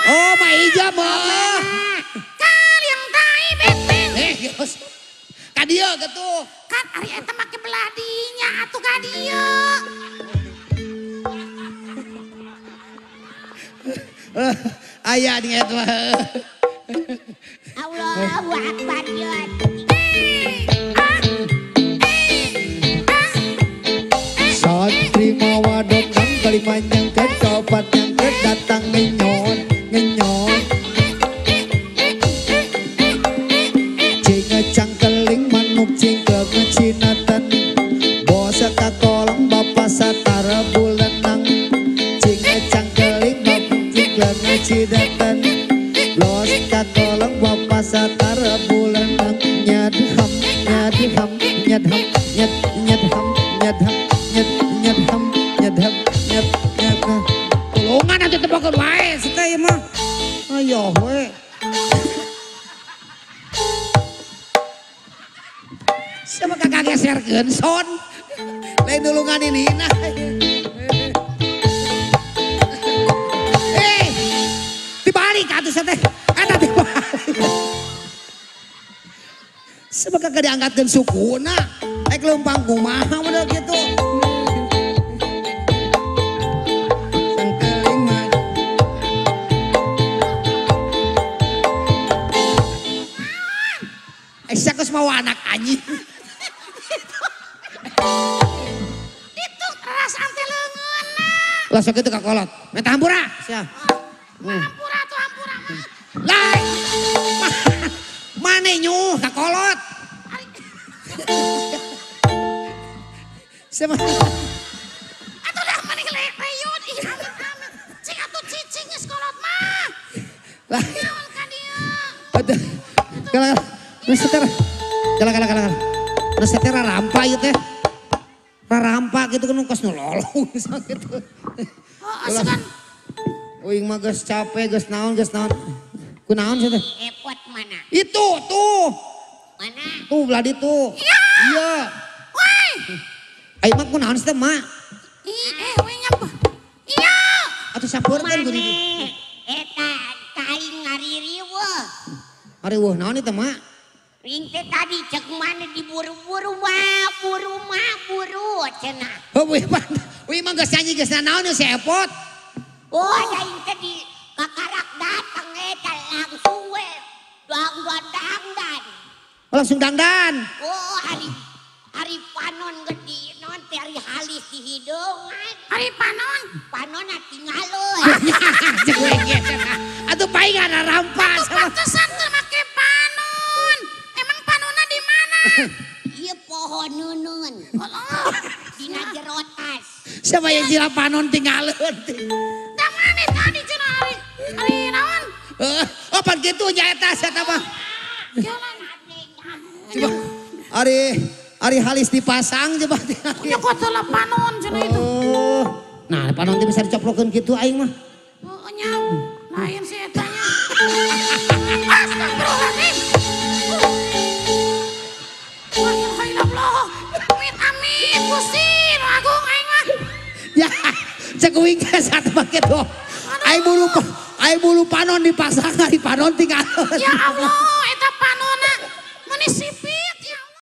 Oh, mah ija mah. Kalian tai beng. Geus. Ka dieu gitu. Kan ari eta make beladinya atuh ka dieu. Aya di eta. Allahu Akbar yun. Santri mawa dongkang kalimanyang ke copat yang ke datang ngenyon ngenyon. Cinga cangkeling manuk cingkel ngecinatan. Bosa kakolang bapak satara bulanang. Cinga cangkeling manuk cingkel ngecinatan. Los kakolang bapak satara bulanang. Nyadham nyadham nyadham nyad nyadham nyadham nyadham nyadham nyadham. Tulungan atuh tebakeun wae sita ieu mah. Ayo we. Siapa kakak geserkeun son. Lain nulungan ini nah. Dibalik atuh teh. Eta dibalik. Siapa kakak diangkatkeun sukuna. Rek leumpang kumaha model kitu. Sangkeling mah. Sia geus mawa anak anjing. Itu keras ante leungeunna. Lah sok kitu kakolot. Meta hampura sia. Hampura tuh hampura mah. Lai. Mane nyuh kakolot. Siapa? Atuh dah mani leyun ih amit-amit. Cing atuh cicing geus kolot mah. Lah. Naon ka dieu? Aduh. Kala seter. Kala. Seter rampa ieu teh. Rarampa gitu kan kos nololong gitu. Oh, asukan. Uing mah geus capek, geus naon. Kunaon sih teh? Epot mana? Itu tuh. Mana? Tuh belah ditu. Iya. Woi. Ai mah kunaon sih teh, Mak? We nyapa? Iya. Atuh sapeurkeun geuning itu. Eta kain ngaririweuh. Ari weuh naon itu, Mak? Ring teh tadi cek mana diburu-buru mah, buru cenah. Oh, wih mah geus nyanyi geus naon si Epot. Oh, ada ing teh di kakarak datang eta langsung we. Dangdan. Oh, langsung dangdan. Oh, hari panon gede non teh hari halis di hidungan. Hari panon? Panonna tinggaleuh. Cek we gitu. Atuh paingan rampas. Pantesan teu make panon. Emang panonna di mana? Ieu pohon neunun. Dina jero tas. Siapa yang jila panon tinggalin. Da mana tadi cenah hari naon? Oh pan gitu nya eta eta mah. Jalan. Coba Ari halis dipasang coba. Nya kota lah panon cenah itu. Oh. Nah, panon teh bisa dicoplokeun kitu aing mah. Oh nya lain si eta nya. Astagfirullahaladzim. La ilaha illallah. Amin Gusti nu agung aing mah. Ya, cek uing satu paket tuh. Aing bulu panon dipasang, ari panon tinggal. Ya Allah.